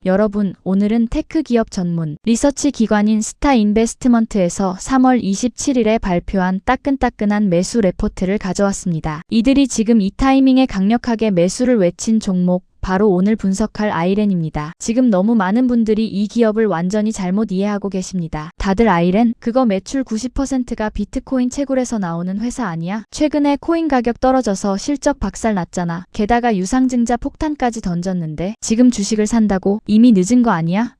여러분, 오늘은 테크 기업 전문 리서치 기관인 스타인베스트먼트에서 3월 27일에 발표한 따끈따끈한 매수 레포트를 가져왔습니다. 이들이 지금 이 타이밍에 강력하게 매수를 외친 종목, 바로 오늘 분석할 아이렌입니다. 지금 너무 많은 분들이 이 기업을 완전히 잘못 이해하고 계십니다. 다들 아이렌? 그거 매출 90%가 비트코인 채굴에서 나오는 회사 아니야? 최근에 코인 가격 떨어져서 실적 박살 났잖아. 게다가 유상증자 폭탄까지 던졌는데 지금 주식을 산다고? 이미 늦은 거 아니야?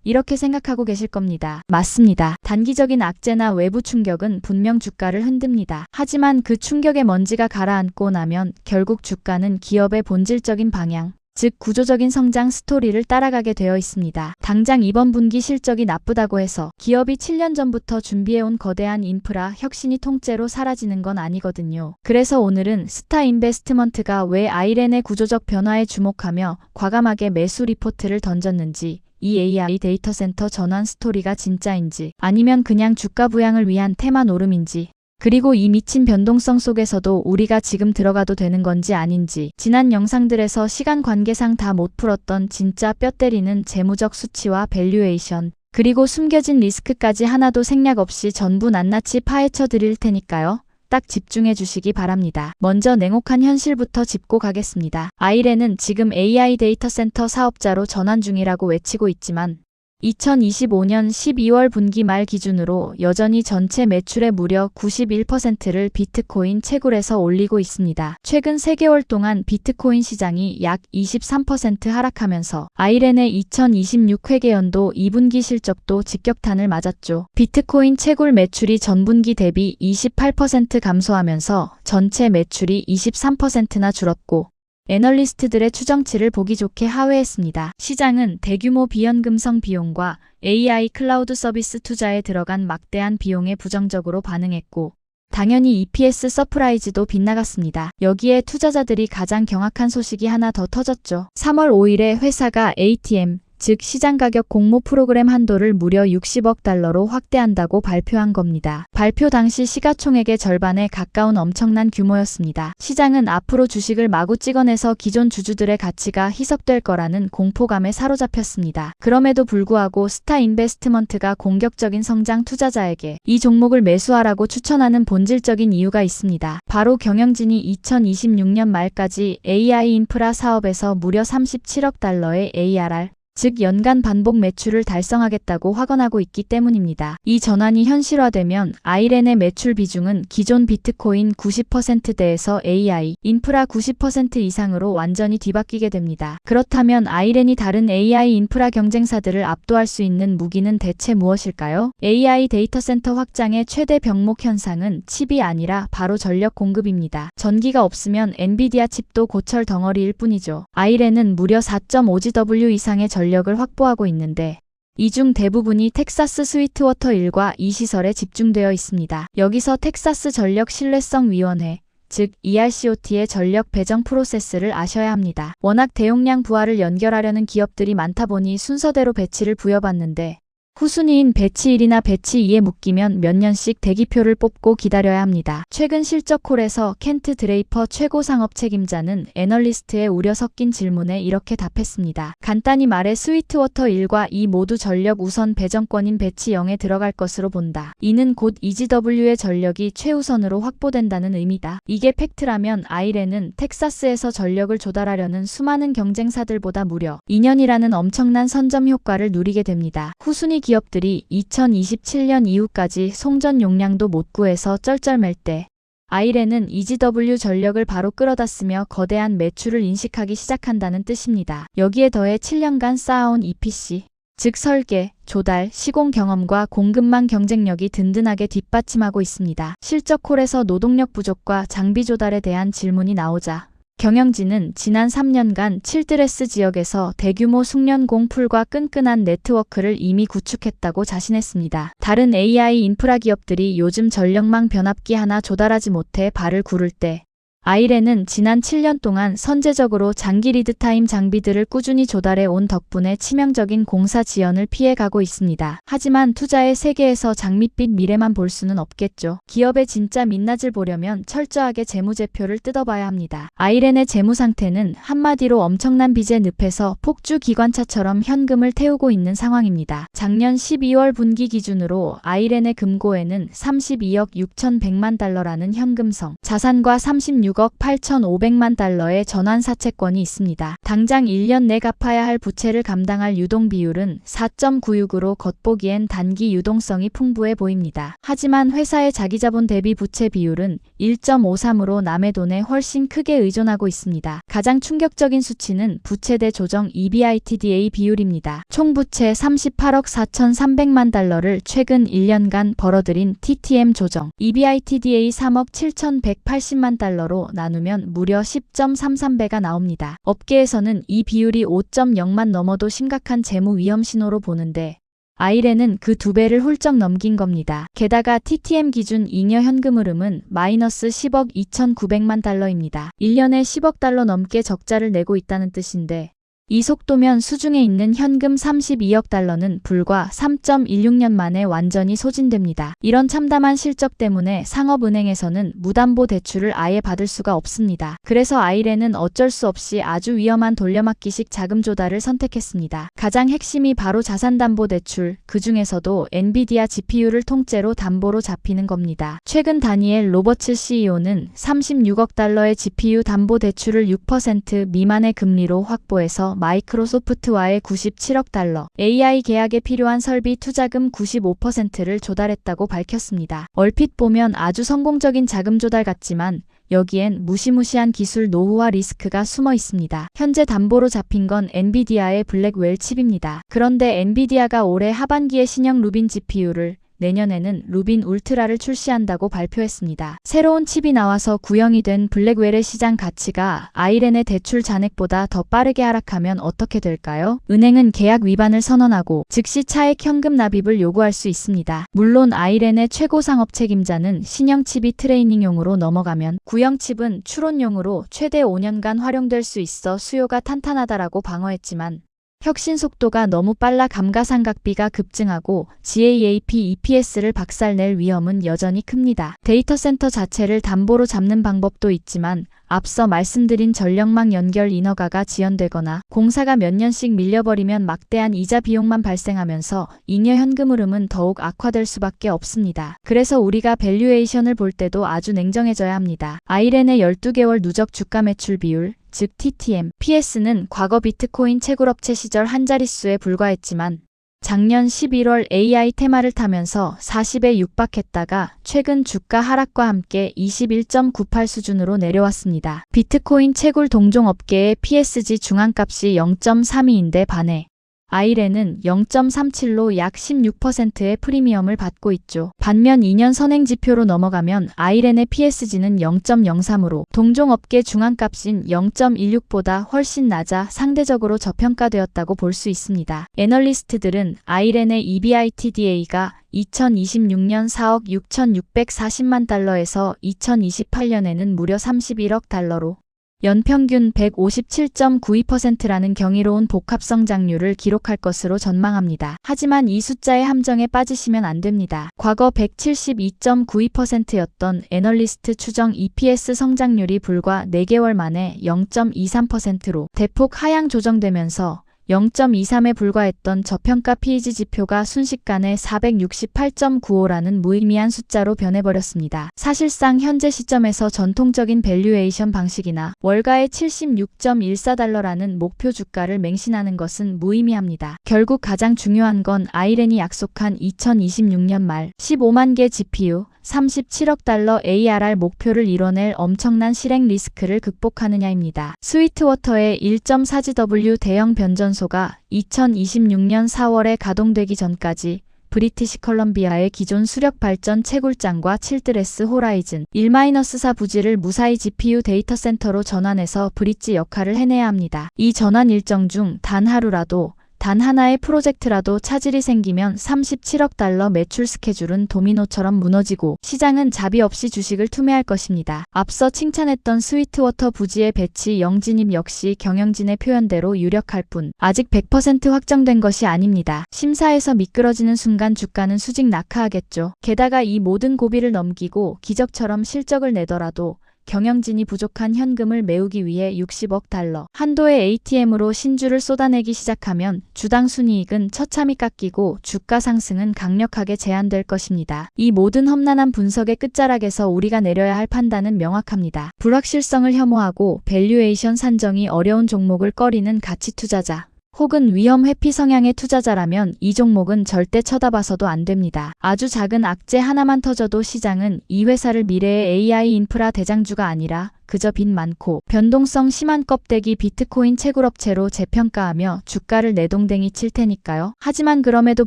이렇게 생각하고 계실 겁니다. 맞습니다. 단기적인 악재나 외부 충격은 분명 주가를 흔듭니다. 하지만 그 충격의 먼지가 가라앉고 나면 결국 주가는 기업의 본질적인 방향, 즉 구조적인 성장 스토리를 따라가게 되어 있습니다. 당장 이번 분기 실적이 나쁘다고 해서 기업이 7년 전부터 준비해온 거대한 인프라 혁신이 통째로 사라지는 건 아니거든요. 그래서 오늘은 스타인베스트먼트가 왜 아이렌의 구조적 변화에 주목하며 과감하게 매수 리포트를 던졌는지, 이 AI 데이터 센터 전환 스토리가 진짜인지 아니면 그냥 주가 부양을 위한 테마 노름인지, 그리고 이 미친 변동성 속에서도 우리가 지금 들어가도 되는 건지 아닌지, 지난 영상들에서 시간 관계상 다 못 풀었던 진짜 뼈 때리는 재무적 수치와 밸류에이션, 그리고 숨겨진 리스크까지 하나도 생략 없이 전부 낱낱이 파헤쳐 드릴 테니까요. 딱 집중해 주시기 바랍니다. 먼저 냉혹한 현실부터 짚고 가겠습니다. 아이렌은 지금 AI 데이터 센터 사업자로 전환 중이라고 외치고 있지만 2025년 12월 분기 말 기준으로 여전히 전체 매출의 무려 91%를 비트코인 채굴에서 올리고 있습니다. 최근 3개월 동안 비트코인 시장이 약 23% 하락하면서 아이렌의 2026 회계연도 2분기 실적도 직격탄을 맞았죠. 비트코인 채굴 매출이 전분기 대비 28% 감소하면서 전체 매출이 23%나 줄었고, 애널리스트들의 추정치를 보기 좋게 하회했습니다. 시장은 대규모 비연금성 비용과 AI 클라우드 서비스 투자에 들어간 막대한 비용에 부정적으로 반응했고, 당연히 EPS 서프라이즈도 빗나갔습니다. 여기에 투자자들이 가장 경악한 소식이 하나 더 터졌죠. 3월 5일에 회사가 ATM, 즉 시장가격 공모 프로그램 한도를 무려 60억 달러로 확대한다고 발표한 겁니다. 발표 당시 시가총액의 절반에 가까운 엄청난 규모였습니다. 시장은 앞으로 주식을 마구 찍어내서 기존 주주들의 가치가 희석될 거라는 공포감에 사로잡혔습니다. 그럼에도 불구하고 스타인베스트먼트가 공격적인 성장 투자자에게 이 종목을 매수하라고 추천하는 본질적인 이유가 있습니다. 바로 경영진이 2026년 말까지 AI 인프라 사업에서 무려 37억 달러의 ARR, 즉 연간 반복 매출을 달성하겠다고 확언하고 있기 때문입니다. 이 전환이 현실화되면 아이렌의 매출 비중은 기존 비트코인 90%대에서 AI, 인프라 90% 이상으로 완전히 뒤바뀌게 됩니다. 그렇다면 아이렌이 다른 AI 인프라 경쟁사들을 압도할 수 있는 무기는 대체 무엇일까요? AI 데이터 센터 확장의 최대 병목 현상은 칩이 아니라 바로 전력 공급입니다. 전기가 없으면 엔비디아 칩도 고철 덩어리일 뿐이죠. 아이렌은 무려 4.5GW 이상의 전력을 확보하고 있는데 이 중 대부분이 텍사스 스위트워터 1과 이 시설에 집중되어 있습니다. 여기서 텍사스 전력 신뢰성 위원회, 즉 ERCOT의 전력 배정 프로세스를 아셔야 합니다. 워낙 대용량 부하를 연결하려는 기업들이 많다 보니 순서대로 배치를 부여받는데 후순위인 배치 1이나 배치 2에 묶이면 몇 년씩 대기표를 뽑고 기다려야 합니다. 최근 실적콜에서 켄트 드레이퍼 최고 상업 책임자는 애널리스트의 우려 섞인 질문에 이렇게 답했습니다. 간단히 말해 스위트워터 1과 2 모두 전력 우선 배정권인 배치 0에 들어갈 것으로 본다. 이는 곧 EGW의 전력이 최우선으로 확보된다는 의미다. 이게 팩트라면 아이렌은 텍사스에서 전력을 조달하려는 수많은 경쟁사들보다 무려 2년이라는 엄청난 선점 효과를 누리게 됩니다. 후순위 기업들이 2027년 이후까지 송전 용량도 못 구해서 쩔쩔맬 때 아이렌은 EGW 전력을 바로 끌어다 쓰며 거대한 매출을 인식하기 시작한다는 뜻입니다. 여기에 더해 7년간 쌓아온 EPC, 즉 설계, 조달, 시공 경험과 공급망 경쟁력이 든든하게 뒷받침하고 있습니다. 실적콜에서 노동력 부족과 장비 조달에 대한 질문이 나오자 경영진은 지난 3년간 칠드레스 지역에서 대규모 숙련공 풀과 끈끈한 네트워크를 이미 구축했다고 자신했습니다. 다른 AI 인프라 기업들이 요즘 전력망 변압기 하나 조달하지 못해 발을 구를 때 아이렌은 지난 7년 동안 선제적으로 장기 리드타임 장비들을 꾸준히 조달해 온 덕분에 치명적인 공사 지연을 피해가고 있습니다. 하지만 투자의 세계에서 장밋빛 미래만 볼 수는 없겠죠. 기업의 진짜 민낯을 보려면 철저하게 재무제표를 뜯어봐야 합니다. 아이렌의 재무 상태는 한마디로 엄청난 빚의 늪에서 폭주 기관차처럼 현금을 태우고 있는 상황입니다. 작년 12월 분기 기준으로 아이렌의 금고에는 32억 6,100만 달러라는 현금성, 자산과 36억 8,500만 달러의 전환사채권이 있습니다. 당장 1년 내 갚아야 할 부채를 감당할 유동 비율은 4.96으로 겉보기엔 단기 유동성이 풍부해 보입니다. 하지만 회사의 자기자본 대비 부채 비율은 1.53으로 남의 돈에 훨씬 크게 의존하고 있습니다. 가장 충격적인 수치는 부채 대 조정 EBITDA 비율입니다. 총 부채 38억 4,300만 달러를 최근 1년간 벌어들인 TTM 조정 EBITDA 3억 7,180만 달러로 나누면 무려 10.33배가 나옵니다. 업계에서는 이 비율이 5.0만 넘어도 심각한 재무 위험 신호로 보는데 아이렌은 그 2배를 훌쩍 넘긴 겁니다. 게다가 TTM 기준 잉여 현금 흐름은 마이너스 10억 2,900만 달러입니다. 1년에 10억 달러 넘게 적자를 내고 있다는 뜻인데 이 속도면 수중에 있는 현금 32억 달러는 불과 3.16년 만에 완전히 소진됩니다. 이런 참담한 실적 때문에 상업은행에서는 무담보 대출을 아예 받을 수가 없습니다. 그래서 아이렌은 어쩔 수 없이 아주 위험한 돌려막기식 자금 조달을 선택했습니다. 가장 핵심이 바로 자산담보대출, 그 중에서도 엔비디아 GPU를 통째로 담보로 잡히는 겁니다. 최근 다니엘 로버츠 CEO는 36억 달러의 GPU 담보대출을 6% 미만의 금리로 확보해서 마이크로소프트와의 97억 달러, AI 계약에 필요한 설비 투자금 95%를 조달했다고 밝혔습니다. 얼핏 보면 아주 성공적인 자금 조달 같지만 여기엔 무시무시한 기술 노후와 리스크가 숨어 있습니다. 현재 담보로 잡힌 건 엔비디아의 블랙웰 칩입니다. 그런데 엔비디아가 올해 하반기에 신형 루빈 GPU를 내년에는 루빈 울트라를 출시한다고 발표했습니다. 새로운 칩이 나와서 구형이 된 블랙웰의 시장 가치가 아이렌의 대출 잔액보다 더 빠르게 하락하면 어떻게 될까요? 은행은 계약 위반을 선언하고 즉시 차액 현금 납입을 요구할 수 있습니다. 물론 아이렌의 최고 상업 책임자는 신형 칩이 트레이닝용으로 넘어가면 구형 칩은 추론용으로 최대 5년간 활용될 수 있어 수요가 탄탄하다라고 방어했지만 혁신 속도가 너무 빨라 감가상각비가 급증하고 GAAP EPS를 박살낼 위험은 여전히 큽니다. 데이터 센터 자체를 담보로 잡는 방법도 있지만 앞서 말씀드린 전력망 연결 인허가가 지연되거나 공사가 몇 년씩 밀려버리면 막대한 이자 비용만 발생하면서 잉여 현금 흐름은 더욱 악화될 수밖에 없습니다. 그래서 우리가 밸류에이션을 볼 때도 아주 냉정해져야 합니다. 아이렌의 12개월 누적 주가 매출 비율, 즉 TTM, PS는 과거 비트코인 채굴업체 시절 한 자릿수에 불과했지만 작년 11월 AI 테마를 타면서 40에 육박했다가 최근 주가 하락과 함께 21.98 수준으로 내려왔습니다. 비트코인 채굴 동종업계의 PSG 중앙값이 0.32인데 반해 아이렌은 0.37로 약 16%의 프리미엄을 받고 있죠. 반면 2년 선행지표로 넘어가면 아이렌의 PSG는 0.03으로 동종업계 중앙값인 0.16보다 훨씬 낮아 상대적으로 저평가되었다고 볼 수 있습니다. 애널리스트들은 아이렌의 EBITDA가 2026년 4억 6,640만 달러에서 2028년에는 무려 31억 달러로 연평균 157.92%라는 경이로운 복합 성장률을 기록할 것으로 전망합니다. 하지만 이 숫자의 함정에 빠지시면 안 됩니다. 과거 172.92%였던 애널리스트 추정 EPS 성장률이 불과 4개월 만에 0.23%로 대폭 하향 조정되면서 0.23에 불과했던 저평가 PEG 지표가 순식간에 468.95라는 무의미한 숫자로 변해버렸습니다. 사실상 현재 시점에서 전통적인 밸류에이션 방식이나 월가의 76.14달러라는 목표 주가를 맹신하는 것은 무의미합니다. 결국 가장 중요한 건 아이렌이 약속한 2026년 말 15만 개 GPU, 37억 달러 ARR 목표를 이뤄낼 엄청난 실행 리스크를 극복하느냐입니다. 스위트워터의 1.4GW 대형 변전소가 2026년 4월에 가동되기 전까지 브리티시 컬럼비아의 기존 수력 발전 채굴장과 칠드레스 호라이즌 1-4 부지를 무사히 GPU 데이터 센터로 전환해서 브릿지 역할을 해내야 합니다. 이 전환 일정 중 단 하루라도 단 하나의 프로젝트라도 차질이 생기면 37억 달러 매출 스케줄은 도미노처럼 무너지고 시장은 자비 없이 주식을 투매할 것입니다. 앞서 칭찬했던 스위트워터 부지의 배치 영진입 역시 경영진의 표현대로 유력할 뿐 아직 100% 확정된 것이 아닙니다. 심사에서 미끄러지는 순간 주가는 수직 낙하하겠죠. 게다가 이 모든 고비를 넘기고 기적처럼 실적을 내더라도 경영진이 부족한 현금을 메우기 위해 60억 달러 한도의 ATM으로 신주를 쏟아내기 시작하면 주당 순이익은 처참히 깎이고 주가 상승은 강력하게 제한될 것입니다. 이 모든 험난한 분석의 끝자락에서 우리가 내려야 할 판단은 명확합니다. 불확실성을 혐오하고 밸류에이션 산정이 어려운 종목을 꺼리는 가치 투자자 혹은 위험 회피 성향의 투자자라면 이 종목은 절대 쳐다봐서도 안 됩니다. 아주 작은 악재 하나만 터져도 시장은 이 회사를 미래의 AI 인프라 대장주가 아니라 그저 빚 많고 변동성 심한 껍데기 비트코인 채굴업체로 재평가하며 주가를 내동댕이 칠 테니까요. 하지만 그럼에도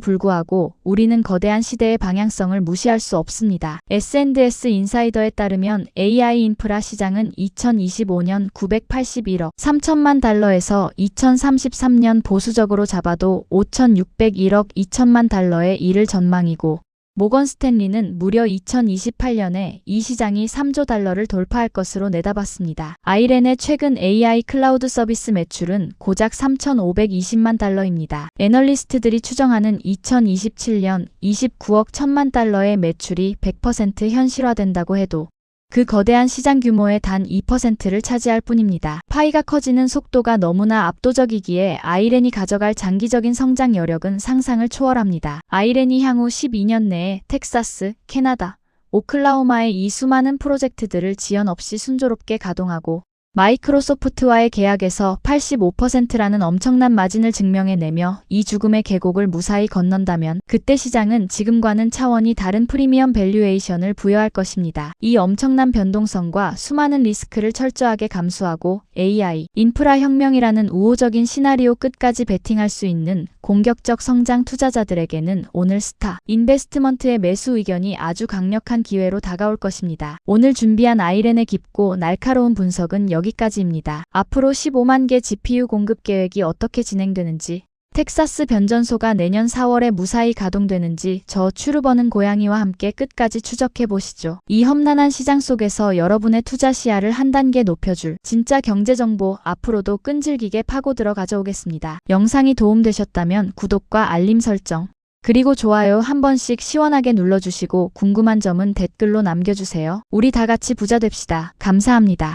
불구하고 우리는 거대한 시대의 방향성을 무시할 수 없습니다. S&S 인사이더에 따르면 AI 인프라 시장은 2025년 981억 3천만 달러에서 2033년 보수적으로 잡아도 5,601억 2천만 달러에 이를 전망이고 모건 스탠리는 무려 2028년에 이 시장이 3조 달러를 돌파할 것으로 내다봤습니다. 아이렌의 최근 AI 클라우드 서비스 매출은 고작 3,520만 달러입니다. 애널리스트들이 추정하는 2027년 29억 1천만 달러의 매출이 100% 현실화된다고 해도 그 거대한 시장 규모의 단 2%를 차지할 뿐입니다. 파이가 커지는 속도가 너무나 압도적이기에 아이렌이 가져갈 장기적인 성장 여력은 상상을 초월합니다. 아이렌이 향후 12년 내에 텍사스, 캐나다, 오클라호마의 이 수많은 프로젝트들을 지연 없이 순조롭게 가동하고 마이크로소프트와의 계약에서 85%라는 엄청난 마진을 증명해내며 이 죽음의 계곡을 무사히 건넌다면 그때 시장은 지금과는 차원이 다른 프리미엄 밸류에이션을 부여할 것입니다. 이 엄청난 변동성과 수많은 리스크를 철저하게 감수하고 AI, 인프라 혁명이라는 우호적인 시나리오 끝까지 베팅할 수 있는 공격적 성장 투자자들에게는 오늘 스타 인베스트먼트의 매수 의견이 아주 강력한 기회로 다가올 것입니다. 오늘 준비한 아이렌의 깊고 날카로운 분석은 여기까지입니다. 앞으로 15만 개 GPU 공급 계획이 어떻게 진행되는지, 텍사스 변전소가 내년 4월에 무사히 가동되는지 저 추르버는 고양이와 함께 끝까지 추적해 보시죠. 이 험난한 시장 속에서 여러분의 투자 시야를 한 단계 높여줄 진짜 경제 정보 앞으로도 끈질기게 파고들어 가져오겠습니다. 영상이 도움되셨다면 구독과 알림 설정 그리고 좋아요 한 번씩 시원하게 눌러주시고 궁금한 점은 댓글로 남겨주세요. 우리 다 같이 부자 됩시다. 감사합니다.